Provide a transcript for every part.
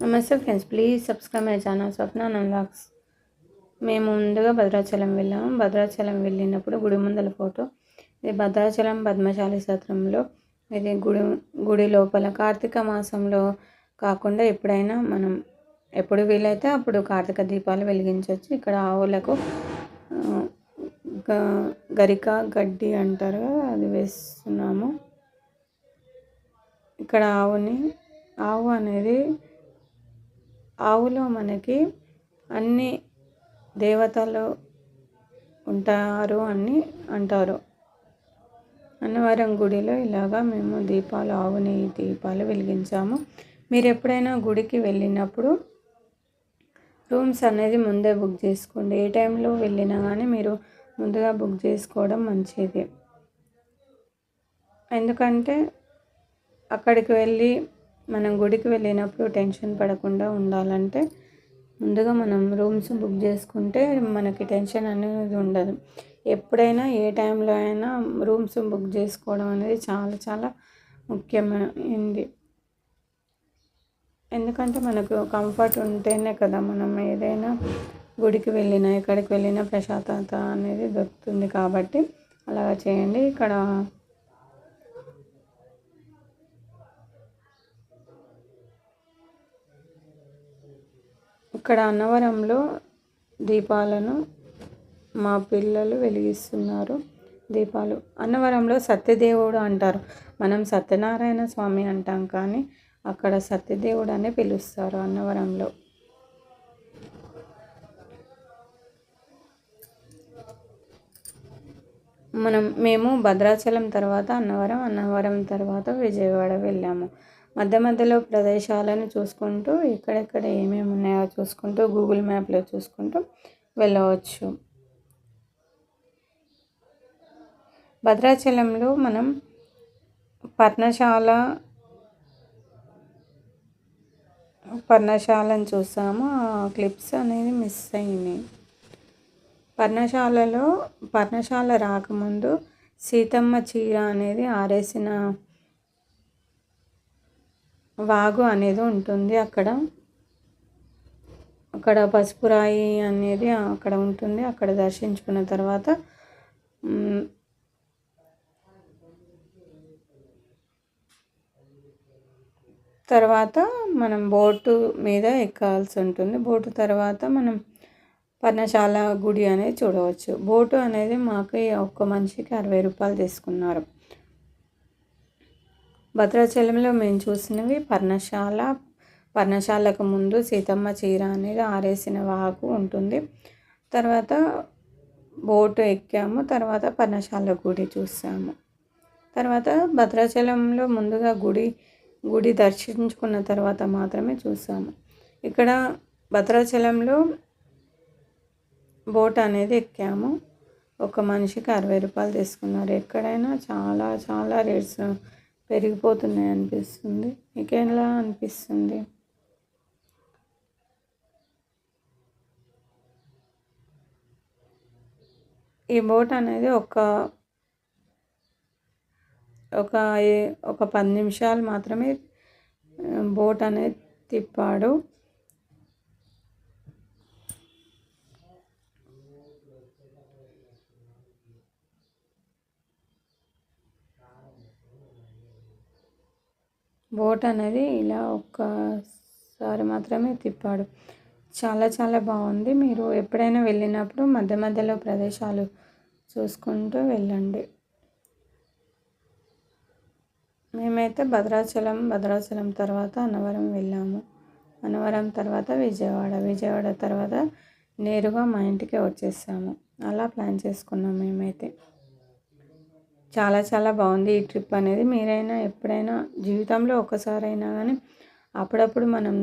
నమస్తే friends, please subscribe my channel Swapna vlogs. మేము ముందుగా భద్రాచలం వెళ్ళాము. భద్రాచలం వెళ్ళినప్పుడు గుడి ముందల ఫోటో ఇది భద్రాచలం పద్మశాలి సత్రంలో. ఇది గుడి లోపల కార్తీక మాసంలో కాకుండా ఎప్పుడైనా మనం ఎప్పుడు వీలైతే అప్పుడు కార్తీక దీపాలు వెలిగించవచ్చు. ఇక్కడ ఆవులకు గరిక గడ్డి అంటారు కదా, అది వేస్తున్నాము. ఇక్కడ ఆవు అనేది ఆవులో మనకి అన్ని దేవతలు ఉంటారు అని అంటారు. అన్నవరం గుడిలో ఇలాగా మేము ఆవు నెయ్యి దీపాలు వెలిగించాము. మీరు ఎప్పుడైనా గుడికి వెళ్ళినప్పుడు రూమ్స్ అనేది ముందే బుక్ చేసుకోండి. ఏ టైంలో వెళ్ళినా కానీ మీరు ముందుగా బుక్ చేసుకోవడం మంచిది. ఎందుకంటే అక్కడికి వెళ్ళి మనం గుడికి వెళ్ళినప్పుడు టెన్షన్ పడకుండా ఉండాలంటే ముందుగా మనం రూమ్స్ బుక్ చేసుకుంటే మనకి టెన్షన్ అనేది ఉండదు. ఎప్పుడైనా ఏ టైంలో అయినా రూమ్స్ బుక్ చేసుకోవడం అనేది చాలా చాలా ముఖ్యమైనది. ఎందుకంటే మనకు కంఫర్ట్ ఉంటేనే కదా మనం ఏదైనా గుడికి వెళ్ళినా ఎక్కడికి వెళ్ళినా ప్రశాంతత అనేది దొరుకుతుంది. కాబట్టి అలా చేయండి. ఇక్కడ అన్నవరంలో దీపాలను మా పిల్లలు వెలిగిస్తున్నారు. దీపాలు అన్నవరంలో సత్యదేవుడు అంటారు. మనం సత్యనారాయణ స్వామి అంటాం, కానీ అక్కడ సత్యదేవుడు అనే పిలుస్తారు అన్నవరంలో. మేము భద్రాచలం తర్వాత అన్నవరం తర్వాత విజయవాడ వెళ్ళాము. మధ్య మధ్యలో ప్రదేశాలను చూసుకుంటూ ఎక్కడెక్కడ ఏమేమి ఉన్నాయో చూసుకుంటూ గూగుల్ మ్యాప్లో చూసుకుంటూ వెళ్ళవచ్చు. భద్రాచలంలో మనం పర్ణశాలను చూసాము. ఆ క్లిప్స్ అనేది మిస్ అయినాయి. పర్ణశాల రాకముందు సీతమ్మ చీర అనేది ఆరేసిన వాగు అనేది ఉంటుంది. అక్కడ పసుపురాయి అనేది అక్కడ ఉంటుంది. అక్కడ దర్శించుకున్న తర్వాత మనం బోటు మీద ఎక్కాల్సి ఉంటుంది. బోటు తర్వాత మనం పర్ణశాల గుడి అనేది చూడవచ్చు. బోటు అనేది మాకు ఒక్క మనిషికి 60 రూపాయలు తీసుకున్నారు. భద్రాచలంలో మేము చూసినవి పర్ణశాలకు ముందు సీతమ్మ చీర అనేది ఆరేసిన వాగు ఉంటుంది. తర్వాత బోటు ఎక్కాము. తర్వాత పర్ణశాల గుడి చూసాము. తర్వాత భద్రాచలంలో ముందుగా గుడి దర్శించుకున్న తర్వాత మాత్రమే చూసాము. ఇక్కడ భద్రాచలంలో బోట్ అనేది ఎక్కాము. ఒక మనిషికి 60 రూపాయలు తీసుకున్నారు. ఎక్కడైనా చాలా చాలా రేట్స్ పెరిగిపోతున్నాయి అనిపిస్తుంది. మీకు ఎలా అనిపిస్తుంది? ఈ బోట్ అనేది ఒక 10 నిమిషాలు మాత్రమే బోట్ అనేది తిప్పాడు. బోట్ అనేది ఇలా ఒక్కసారి మాత్రమే తిప్పాడు. చాలా చాలా బాగుంది. మీరు ఎప్పుడైనా వెళ్ళినప్పుడు మధ్య మధ్యలో ప్రదేశాలు చూసుకుంటూ వెళ్ళండి. మేమైతే భద్రాచలం తర్వాత అన్నవరం వెళ్ళాము. అన్నవరం తర్వాత విజయవాడ తర్వాత నేరుగా మా ఇంటికి వచ్చేసాము. అలా ప్లాన్ చేసుకున్నాం మేమైతే. చాలా చాలా బాగుంది ఈ ట్రిప్ అనేది. మీరైనా ఎప్పుడైనా జీవితంలో ఒకసారైనా కానీ అప్పుడప్పుడు మనం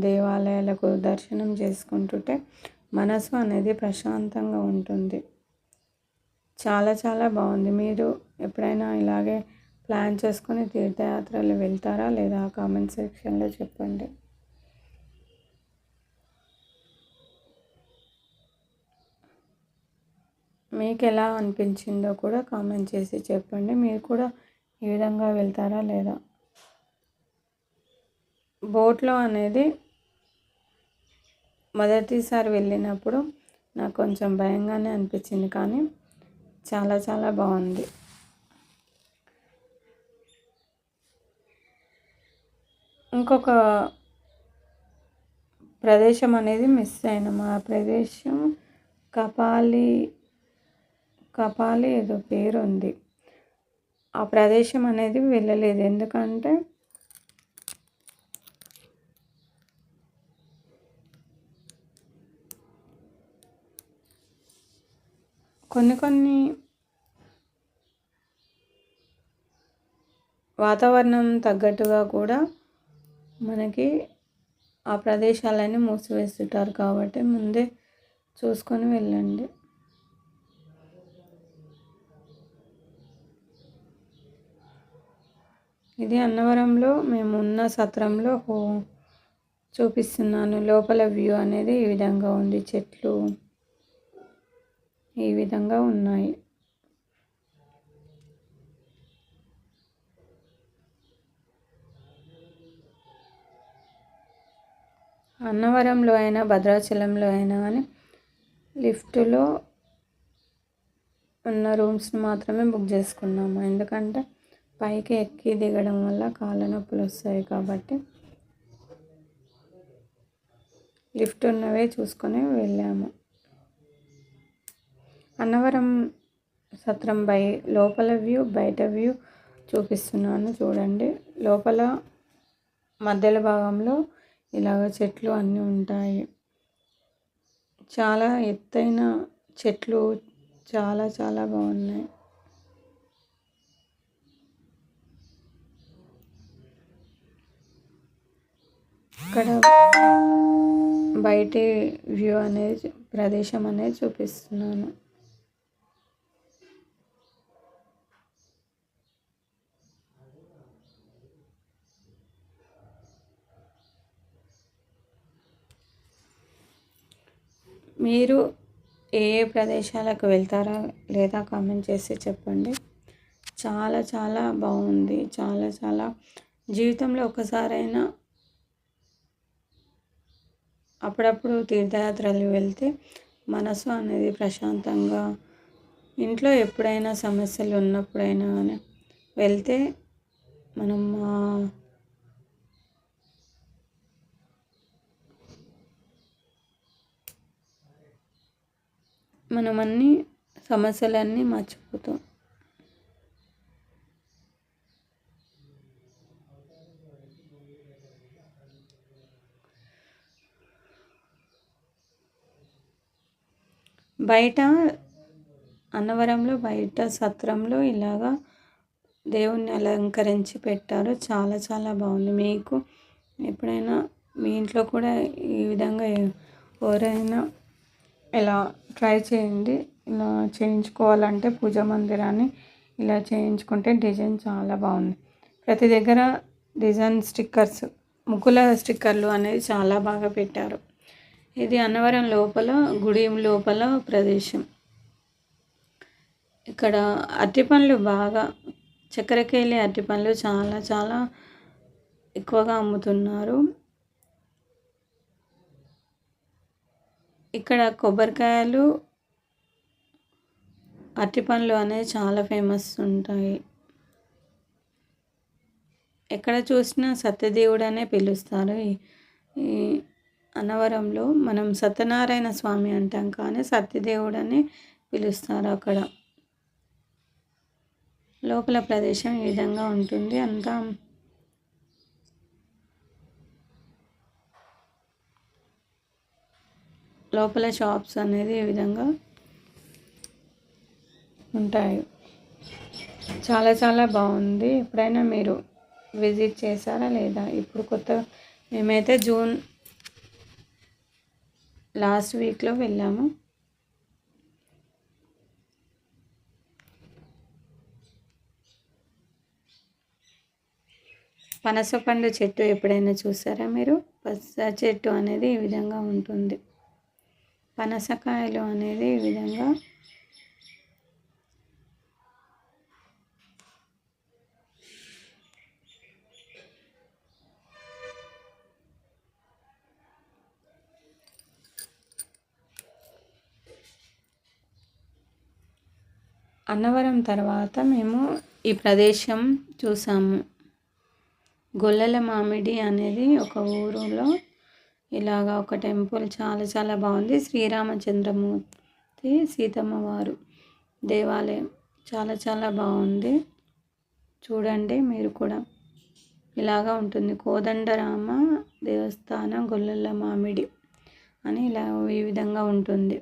దేవాలయాలకు దర్శనం చేసుకుంటుంటే మనసు అనేది ప్రశాంతంగా ఉంటుంది. చాలా చాలా బాగుంది. మీరు ఎప్పుడైనా ఇలాగే ప్లాన్ చేసుకొని తీర్థయాత్రలు వెళ్తారా లేదా? కామెంట్ సెక్షన్లో చెప్పండి. మీకు ఎలా అనిపించిందో కూడా కామెంట్ చేసి చెప్పండి. మీరు కూడా ఈ విధంగా వెళ్తారా లేదా? బోట్లో అనేది మొదటిసారి వెళ్ళినప్పుడు నాకు కొంచెం భయంగానే అనిపించింది, కానీ చాలా చాలా బాగుంది. ఇంకొక ప్రదేశం అనేది మిస్ అయినాం. ఆ ప్రదేశం కపాలి ఏదో పేరు ఉంది. ఆ ప్రదేశం అనేది వెళ్ళలేదు, ఎందుకంటే కొన్ని వాతావరణం తగ్గట్టుగా కూడా మనకి ఆ ప్రదేశాలన్నీ మూసివేస్తుంటారు, కాబట్టి ముందే చూసుకొని వెళ్ళండి. ఇది అన్నవరంలో మేము ఉన్న సత్రంలో చూపిస్తున్నాను. లోపల వ్యూ అనేది ఈ విధంగా ఉంది. చెట్లు ఈ విధంగా ఉన్నాయి. అన్నవరంలో అయినా భద్రాచలంలో అయినా కానీ లిఫ్ట్లో ఉన్న రూమ్స్ని మాత్రమే బుక్ చేసుకున్నాము, ఎందుకంటే పైకి ఎక్కి దిగడం వల్ల కాళ్ళ నొప్పులు వస్తాయి, కాబట్టి లిఫ్ట్ ఉన్నవే చూసుకొని వెళ్ళాము. అన్నవరం సత్రం లోపల వ్యూ, బయట వ్యూ చూపిస్తున్నాను చూడండి. లోపల మధ్యలో భాగంలో ఇలాగ చెట్లు అన్నీ ఉంటాయి. చాలా ఎత్తైన చెట్లు, చాలా చాలా బాగున్నాయి. ఇక్కడ బయటి వ్యూ అనేది ప్రదేశం అనేది చూపిస్తున్నాను. మీరు ఏ ప్రదేశాలకు వెళ్తారా లేదా కామెంట్ చేసి చెప్పండి. చాలా చాలా బాగుంది. చాలా చాలా జీవితంలో ఒకసారైనా అప్పుడప్పుడు తీర్థయాత్రలు వెళ్తే మనసు అనేది ప్రశాంతంగా, ఇంట్లో ఎప్పుడైనా సమస్యలు ఉన్నప్పుడైనా కానీ వెళ్తే మనం అన్ని సమస్యలన్నీ మర్చిపోతాం. బయట అన్నవరంలో బయట సత్రంలో ఇలాగా దేవుణ్ణి అలంకరించి పెట్టారు. చాలా చాలా బాగుంది. మీకు ఎప్పుడైనా మీ ఇంట్లో కూడా ఈ విధంగా ఎవరైనా ఇలా ట్రై చేయండి. ఇలా చేయించుకోవాలంటే పూజా మందిరాన్ని ఇలా చేయించుకుంటే డిజైన్ చాలా బాగుంది. ప్రతి దగ్గర డిజైన్ స్టిక్కర్స్, ముగ్గుల స్టిక్కర్లు అనేది చాలా బాగా పెట్టారు. ఇది అన్నవరం లోపల గుడి లోపల ప్రదేశం. ఇక్కడ అరటిపండ్లు బాగా, చక్కెరకేళి అరటిపండ్లు చాలా చాలా ఎక్కువగా అమ్ముతున్నారు. ఇక్కడ కొబ్బరికాయలు, అరటిపండ్లు అనేవి చాలా ఫేమస్ ఉంటాయి. ఎక్కడ చూసినా సత్యదేవుడు అనే పిలుస్తారు. ఈ అన్నవరంలో మనం సత్యనారాయణ స్వామి అంటాం, కానీ సత్యదేవుడు అని పిలుస్తారు. అక్కడ లోపల ప్రదేశం ఈ విధంగా ఉంటుంది. అంతా లోపల షాప్స్ అనేది ఈ విధంగా ఉంటాయి. చాలా చాలా బాగుంది. ఎప్పుడైనా మీరు విజిట్ చేశారా లేదా? ఇప్పుడు మేమైతే జూన్ లాస్ట్ వీక్లో వెళ్ళాము. పనసపండు చెట్టు ఎప్పుడైనా చూసారా మీరు? పనస చెట్టు అనేది ఈ విధంగా ఉంటుంది. పనసకాయలు అనేది ఈ విధంగా అన్నవరం తర్వాత మేము ఈ ప్రదేశం చూసాము. గొల్లల మామిడి అనేది ఒక ఊరిలో ఇలాగా ఒక టెంపుల్ చాలా చాలా బాగుంది. శ్రీరామచంద్రమూర్తి సీతమ్మ వారు దేవాలయం చాలా చాలా బాగుంది. చూడండి మీరు కూడా. ఇలాగా ఉంటుంది కోదండరామ దేవస్థానం గొల్లల మామిడి అని ఇలా ఈ విధంగా ఉంటుంది.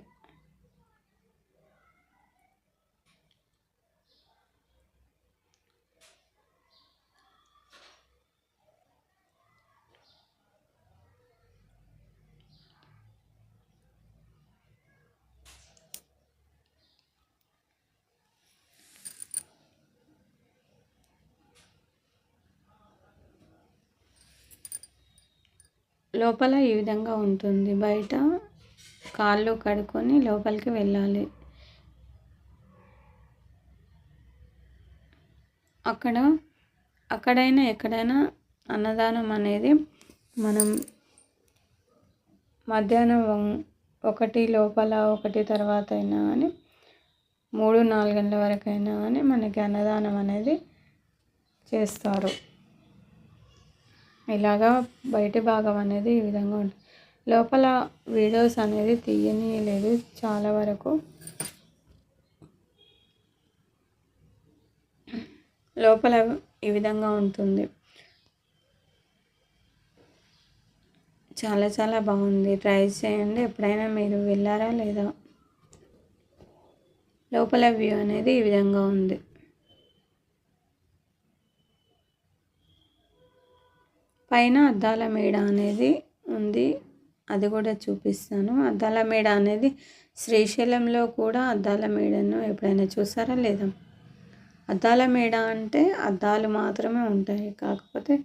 లోపల ఈ విధంగా ఉంటుంది. బయట కాళ్ళు కడుక్కొని లోపలికి వెళ్ళాలి. అక్కడైనా ఎక్కడైనా అన్నదానం అనేది మనం మధ్యాహ్నం 1 లోపల 1 తర్వాత అయినా కానీ 3-4 గంటల వరకు అయినా కానీ మనకి అన్నదానం అనేది చేస్తారు. ఇలాగా బయటి భాగం అనేది ఈ విధంగా ఉంటుంది. లోపల వీడియోస్ అనేది తీయనీయలేదు చాలా వరకు. లోపల ఈ విధంగా ఉంటుంది. చాలా చాలా బాగుంది. ట్రై చేయండి. ఎప్పుడైనా మీరు వెళ్ళారా లేదా? లోపల వ్యూ అనేది ఈ విధంగా ఉంది. పైన అద్దాల మేడ అనేది ఉంది. అది కూడా చూపిస్తాను. అద్దాల మేడ అనేది శ్రీశైలంలో కూడా అద్దాల మేడను ఎప్పుడైనా చూసారా లేదా? అద్దాల మేడ అంటే అద్దాలు మాత్రమే ఉంటాయి. కాకపోతే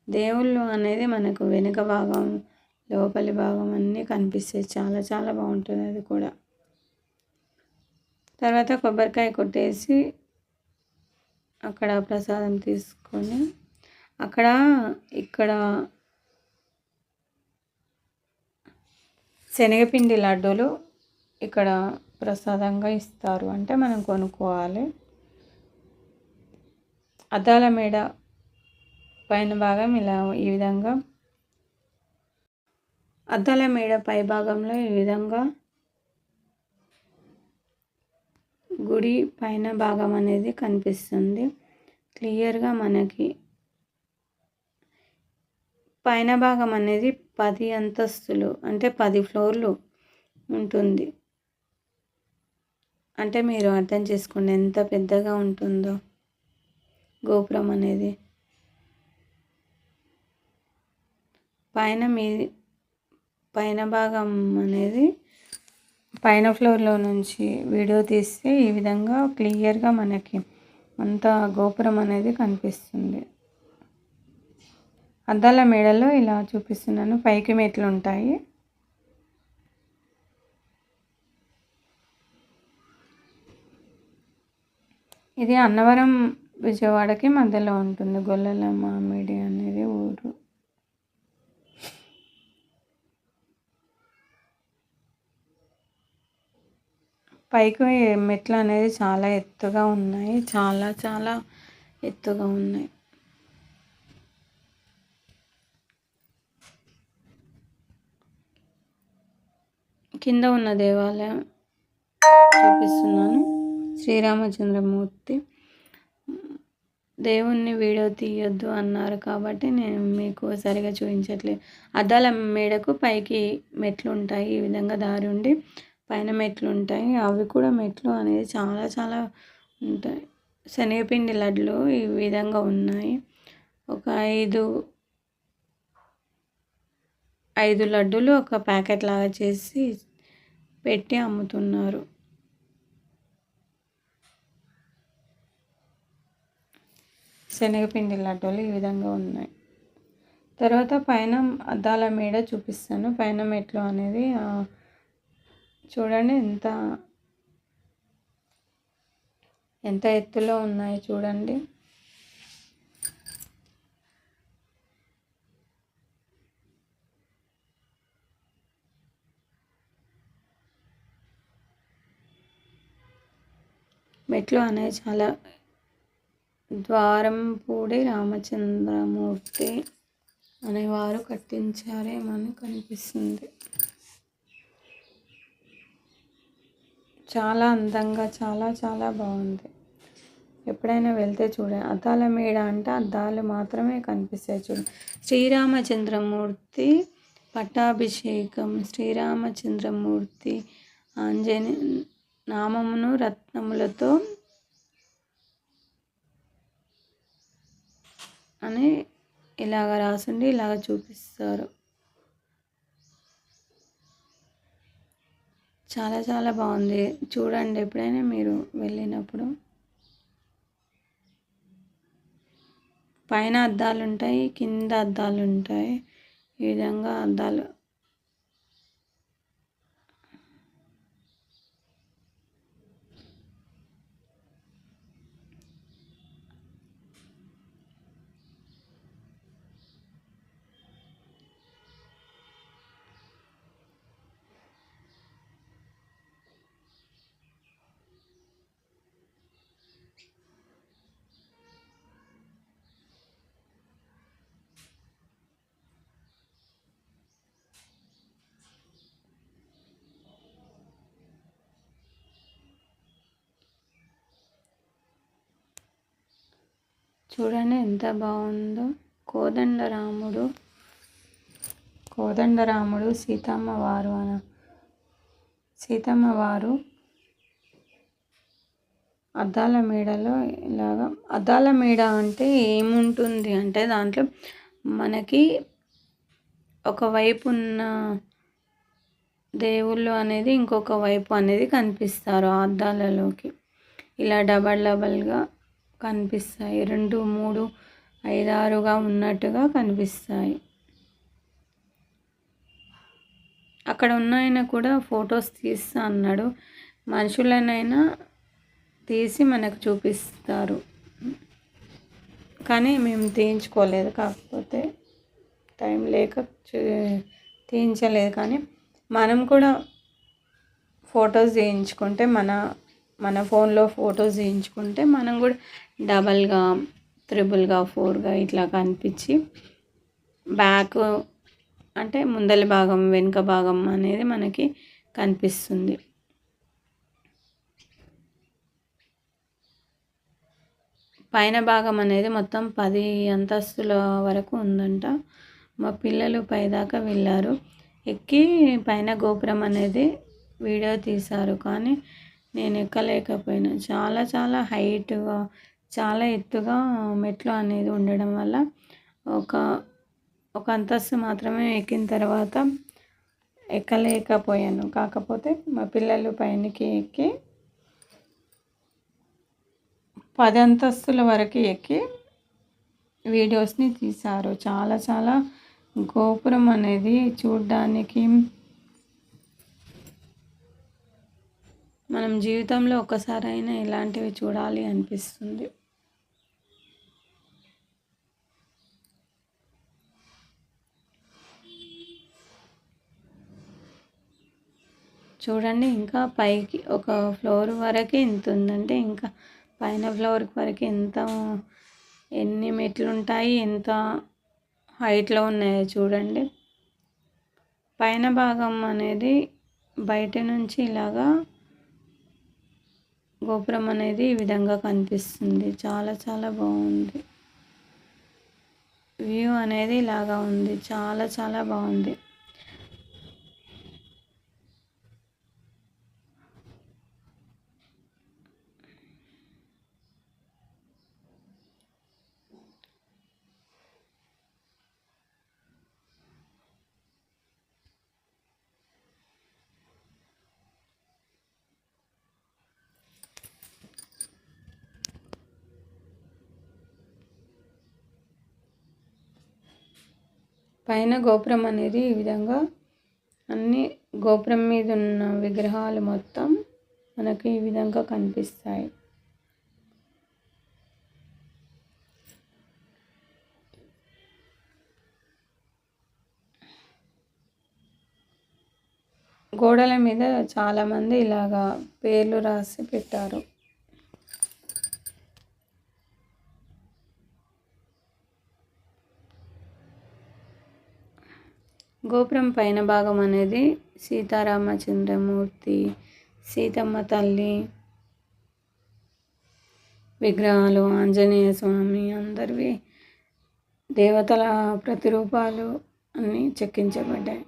దేవుళ్ళు అనేది మనకు వెనుక భాగం లోపలి భాగం అన్నీ కనిపిస్తాయి. చాలా చాలా బాగుంటుంది అది కూడా. తర్వాత కొబ్బరికాయ కొట్టేసి అక్కడ ప్రసాదం తీసుకొని ఇక్కడ శనగపిండి లడ్డూలు ఇక్కడ ప్రసాదంగా ఇస్తారు. అంటే మనం కొనుక్కోవాలి. అద్దాల మేడ పైన భాగం ఇలా ఈ విధంగా, అద్దాల మేడ పై భాగంలో ఈ విధంగా గుడి పైన భాగం అనేది కనిపిస్తుంది క్లియర్గా మనకి. పైన భాగం అనేది 10 అంతస్తులు అంటే 10 ఫ్లోర్లు ఉంటుంది. అంటే మీరు అర్థం చేసుకోండి ఎంత పెద్దగా ఉంటుందో గోపురం అనేది. పైన భాగం అనేది పైన ఫ్లోర్లో నుంచి వీడియో తీస్తే ఈ విధంగా క్లియర్గా మనకి అంతా గోపురం అనేది కనిపిస్తుంది. అద్దాల మేడలో ఇలా చూపిస్తున్నాను. పైకి మెట్లు ఉంటాయి. ఇది అన్నవరం విజయవాడకి మధ్యలో ఉంటుంది. గొల్లల మామిడి అనేది ఊరు. పైకి మెట్లు అనేది చాలా ఎత్తుగా ఉన్నాయి. చాలా చాలా ఎత్తుగా ఉన్నాయి. కింద ఉన్న దేవాలయం చూపిస్తున్నాను. శ్రీరామచంద్రమూర్తి. దేవుణ్ణి వీడియో తీయొద్దు అన్నారు కాబట్టి నేను మీకు సరిగా చూపించట్లేదు. అద్దాల మేడకు పైకి మెట్లు ఉంటాయి. ఈ విధంగా దారి ఉండి పైన మెట్లు ఉంటాయి. అవి కూడా మెట్లు అనేది చాలా చాలా ఉంటాయి. శనగపిండి లడ్లు ఈ విధంగా ఉన్నాయి. ఒక 5 లడ్డూలు ఒక ప్యాకెట్ లాగా చేసి పెట్టి అమ్ముతున్నారు. శనగపిండి లడ్డూలు ఈ విధంగా ఉన్నాయి. తర్వాత పైన అద్దాల మేడ చూపిస్తాను. పైన మెట్లు అనేది చూడండి ఎంత ఎత్తులో ఉన్నాయి చూడండి. మెట్లు అనేవి చాలా ద్వారంపూడి రామచంద్రమూర్తి అనేవారు కట్టించారేమని కనిపిస్తుంది. చాలా అందంగా చాలా చాలా బాగుంది. ఎప్పుడైనా వెళ్తే చూడండి. అద్దాల మేడ అంటే అద్దాలు మాత్రమే కనిపిస్తాయి చూడండి. శ్రీరామచంద్రమూర్తి పట్టాభిషేకం. శ్రీరామచంద్రమూర్తి ఆంజనేయ నామమును రత్నములతో అని ఇలాగ రాసుండి ఇలాగ చూపిస్తారు. చాలా చాలా బాగుంది. చూడండి ఎప్పుడైనా మీరు వెళ్ళినప్పుడు. పైన అద్దాలు ఉంటాయి, కింద అద్దాలు ఉంటాయి. ఈ విధంగా అద్దాలు చూడండి ఎంత బాగుందో. కోదండరాముడు సీతమ్మ వారు అద్దాల మేడలో ఇలాగా. అద్దాల మేడ అంటే ఏముంటుంది అంటే దాంట్లో మనకి ఒకవైపు ఉన్న దేవుళ్ళు అనేది ఇంకొక వైపు అనేది కనిపిస్తారు ఆ అద్దాలలోకి. ఇలా డబల్గా కనిపిస్తాయి. 2, 3, 5, 6గా ఉన్నట్టుగా కనిపిస్తాయి. అక్కడ ఉన్న ఆయన కూడా ఫొటోస్ తీస్తా అన్నాడు. మనుషులనైనా తీసి మనకు చూపిస్తారు, కానీ మేము తీయించుకోలేదు. కాకపోతే టైం లేక తీయించలేదు. కానీ మనం కూడా ఫొటోస్ తీయించుకుంటే మన ఫోన్లో ఫొటోస్ తీయించుకుంటే మనం కూడా డబల్గా, 3గా, 4గా ఇట్లా కనిపించి బ్యాక్ అంటే ముందలి భాగం, వెనుక భాగం అనేది మనకి కనిపిస్తుంది. పైన భాగం అనేది మొత్తం 10 అంతస్తుల వరకు ఉందంట. మా పిల్లలు పైదాకా వెళ్ళారు. ఎక్కి పైన గోపురం అనేది వీడియో తీశారు, కానీ నేను ఎక్కలేకపోయినా. చాలా చాలా హైట్గా, చాలా ఎత్తుగా మెట్లు అనేది ఉండడం వల్ల ఒక అంతస్తు మాత్రమే ఎక్కిన తర్వాత ఎక్కలేకపోయాను. కాకపోతే మా పిల్లలు పైనకి ఎక్కి 10 అంతస్తుల వరకు ఎక్కి వీడియోస్ని తీశారు. చాలా చాలా గోపురం అనేది చూడడానికి మనం జీవితంలో ఒక్కసారైనా ఇలాంటివి చూడాలి అనిపిస్తుంది. చూడండి, ఇంకా పైకి ఒక ఫ్లోర్ వరకు ఎంత ఉందంటే ఇంకా పైన ఫ్లోర్ వరకు ఎన్ని మెట్లు ఉంటాయి, ఎంత హైట్లో ఉన్నాయో చూడండి. పైన భాగం అనేది బయట నుంచి ఇలాగా గోపురం అనేది ఈ విధంగా కనిపిస్తుంది. చాలా చాలా బాగుంది. వ్యూ అనేది ఇలాగా ఉంది. చాలా చాలా బాగుంది. పైన గోపురం అనేది ఈ విధంగా అన్ని గోపురం మీద ఉన్న విగ్రహాలు మొత్తం మనకి ఈ విధంగా కనిపిస్తాయి. గోడల మీద చాలామంది ఇలాగా పేర్లు రాసి పెట్టారు. గోపురం పైన భాగం అనేది సీతారామచంద్రమూర్తి, సీతమ్మ తల్లి విగ్రహాలు, ఆంజనేయ స్వామి, అందరివి దేవతల ప్రతిరూపాలు అన్నీ చెక్కించబడ్డాయి.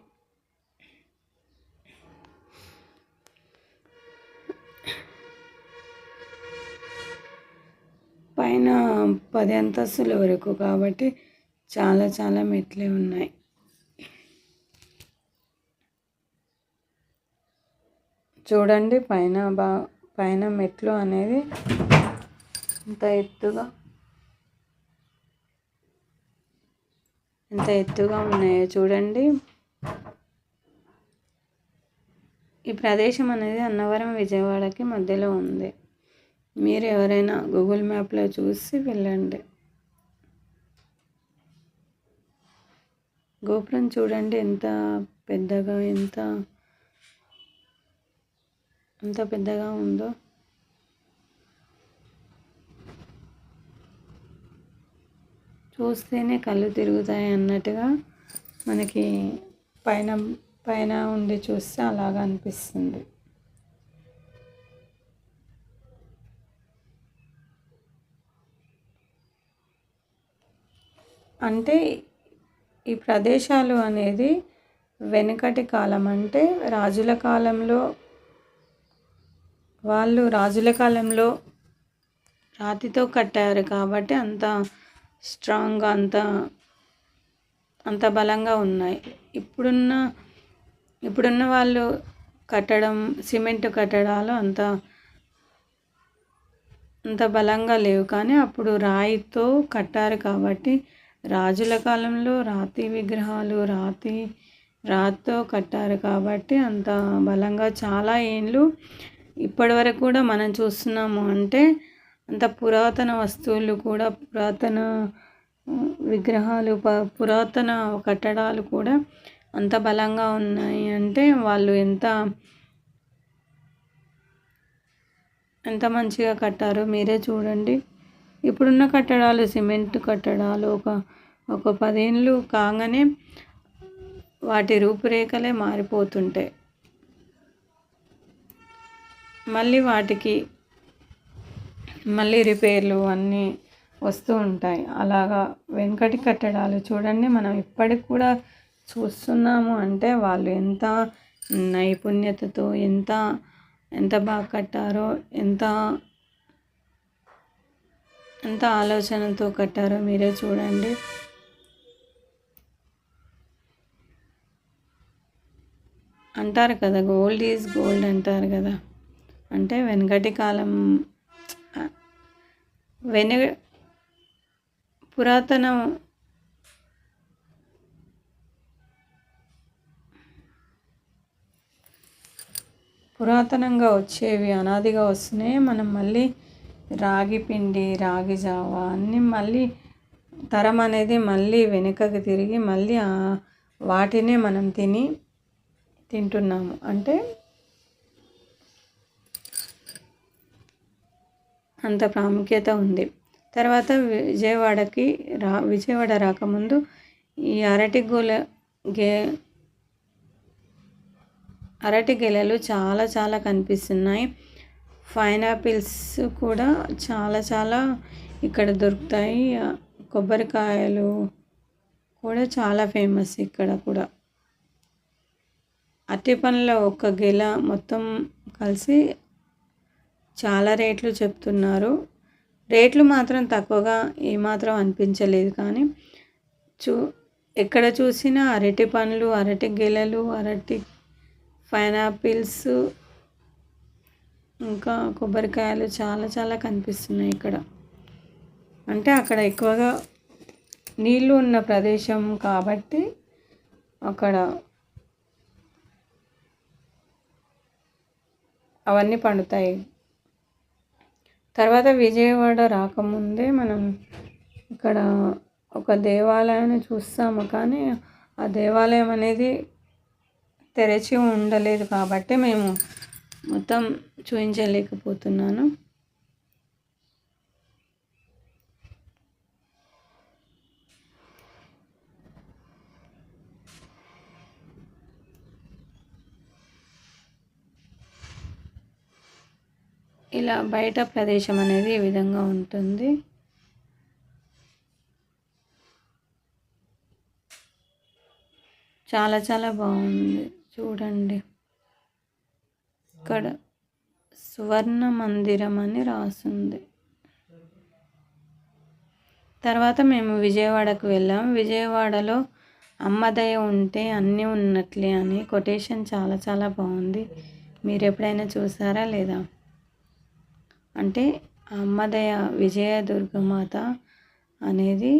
పైన 10 అంతస్తుల వరకు కాబట్టి చాలా చాలా మెట్లే ఉన్నాయి. చూడండి పైన మెట్లు అనేది ఎంత ఎత్తుగా ఉన్నాయో చూడండి. ఈ ప్రదేశం అనేది అన్నవరం విజయవాడకి మధ్యలో ఉంది. మీరు ఎవరైనా గూగుల్ మ్యాప్లో చూసి వెళ్ళండి. గోపురం చూడండి ఎంత పెద్దగా ఉందో. చూస్తేనే కళ్ళు తిరుగుతాయి అన్నట్టుగా మనకి పైన ఉండి చూస్తే అలాగా అనిపిస్తుంది. అంటే ఈ ప్రదేశాలు అనేది వెనుకటి కాలం, అంటే రాజుల కాలంలో రాతితో కట్టారు కాబట్టి అంత స్ట్రాంగ్గా అంత బలంగా ఉన్నాయి. ఇప్పుడున్న వాళ్ళు కట్టడం సిమెంట్ కట్టడాలు అంత బలంగా లేవు, కానీ అప్పుడు రాయితో కట్టారు కాబట్టి రాజుల కాలంలో రాతి విగ్రహాలు రాతితో కట్టారు కాబట్టి అంత బలంగా చాలా ఏండ్లు ఇప్పటి వరకు కూడా మనం చూస్తున్నాము. అంటే అంత పురాతన వస్తువులు కూడా, పురాతన విగ్రహాలు, పురాతన కట్టడాలు కూడా అంత బలంగా ఉన్నాయి. అంటే వాళ్ళు ఎంత మంచిగా కట్టారో మీరే చూడండి. ఇప్పుడున్న కట్టడాలు సిమెంట్ కట్టడాలు ఒక 10 ఏళ్ళు కాగానే వాటి రూపురేఖలే మారిపోతుంటాయి. వాటికి రిపేర్లు అన్నీ వస్తూ ఉంటాయి. అలాగా వెనకటి కట్టడాలు చూడండి, మనం ఇప్పటికి కూడా చూస్తున్నాము. అంటే వాళ్ళు ఎంత నైపుణ్యతతో ఎంత బాగా కట్టారో, ఎంత ఆలోచనతో కట్టారో మీరే చూడండి. అంటారు కదా, గోల్డ్ ఈజ్ గోల్డ్ అంటారు కదా. అంటే వెనకటి కాలం పురాతనంగా వచ్చేవి అనాదిగా వస్తున్నాయి. మనం మళ్ళీ రాగి పిండి, రాగి జావ అన్నీ మళ్ళీ తరం అనేది మళ్ళీ వెనుకకు తిరిగి మళ్ళీ వాటినే మనం తింటున్నాము. అంటే అంత ప్రాముఖ్యత ఉంది. తర్వాత విజయవాడ రాకముందు ఈ అరటి గెలలు చాలా చాలా కనిపిస్తున్నాయి. పైనాపిల్స్ కూడా చాలా ఇక్కడ దొరుకుతాయి. కొబ్బరికాయలు కూడా చాలా ఫేమస్ ఇక్కడ కూడా. అరటి పండ్ల ఒక గెల మొత్తం కలిసి చాలా రేట్లు చెప్తున్నారు. రేట్లు మాత్రం తక్కువగా ఏమాత్రం అనిపించలేదు. కానీ ఎక్కడ చూసినా అరటి పండ్లు, అరటి గెలలు, పైనాపిల్స్, ఇంకా కొబ్బరికాయలు చాలా కనిపిస్తున్నాయి ఇక్కడ. అంటే అక్కడ ఎక్కువగా నీళ్ళు ఉన్న ప్రదేశం కాబట్టి అక్కడ అవన్నీ పండుతాయి. తర్వాత విజయవాడ రాకముందే మనం ఇక్కడ ఒక దేవాలయాన్ని చూస్తాము, కానీ ఆ దేవాలయం అనేది తెరిచి ఉండలేదు కాబట్టి మేము మొత్తం చూపించలేకపోతున్నాను. ఇలా బయట ప్రదేశం అనేది ఈ విధంగా ఉంటుంది. చాలా చాలా బాగుంది చూడండి. ఇక్కడ సువర్ణ మందిరం అని రాసింది. తర్వాత మేము విజయవాడకు వెళ్ళాం. విజయవాడలో అమ్మదయ ఉంటే అన్నీ ఉన్నట్లే అని కొటేషన్ చాలా చాలా బాగుంది. మీరు ఎప్పుడైనా చూసారా లేదా? అంటే అమ్మదయ విజయ దుర్గమాత అనేది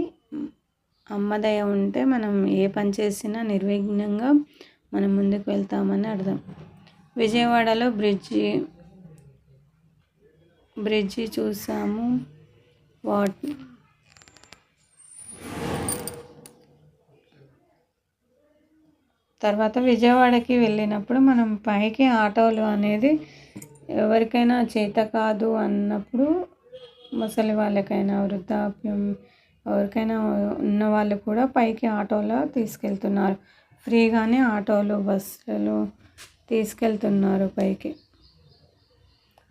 అమ్మదయ ఉంటే మనం ఏ పని చేసినా నిర్విఘ్నంగా మనం ముందుకు వెళ్తామని అర్థం. విజయవాడలో బ్రిడ్జి చూసాము. తర్వాత విజయవాడకి వెళ్ళినప్పుడు మనం పైకి ఆటోలు అనేది ఎవరికైనా చేత కాదు అన్నప్పుడు, ముసలి వాళ్ళకైనా వృద్ధాప్యం ఎవరికైనా ఉన్న వాళ్ళు కూడా పైకి ఆటోలో తీసుకెళ్తున్నారు. ఫ్రీగానే ఆటోలు బస్సులు తీసుకెళ్తున్నారు పైకి.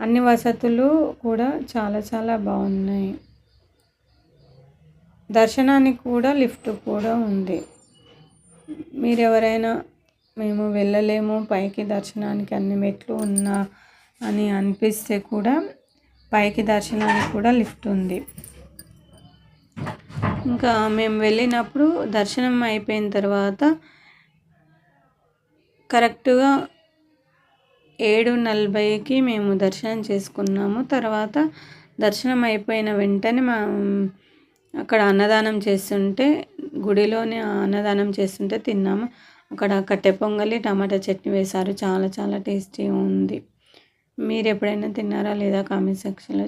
అన్ని వసతులు కూడా చాలా చాలా బాగున్నాయి. దర్శనానికి కూడా లిఫ్ట్ కూడా ఉంది. మీరు ఎవరైనా మేము వెళ్ళలేము పైకి దర్శనానికి అన్ని మెట్లు ఉన్నా అని అనిపిస్తే కూడా పైకి దర్శనానికి కూడా లిఫ్ట్ ఉంది. ఇంకా మేము వెళ్ళినప్పుడు దర్శనం అయిపోయిన తర్వాత కరెక్ట్గా 7:40కి మేము దర్శనం చేసుకున్నాము. తర్వాత దర్శనం అయిపోయిన వెంటనే అక్కడ అన్నదానం చేస్తుంటే, గుడిలోనే అన్నదానం చేస్తుంటే తిన్నాము. అక్కడ కట్టె పొంగలి టమాటా చట్నీ వేశారు. చాలా చాలా టేస్టీగా ఉంది. మీరు ఎప్పుడైనా తిన్నారా లేదా కామెంట్ సెక్షన్లో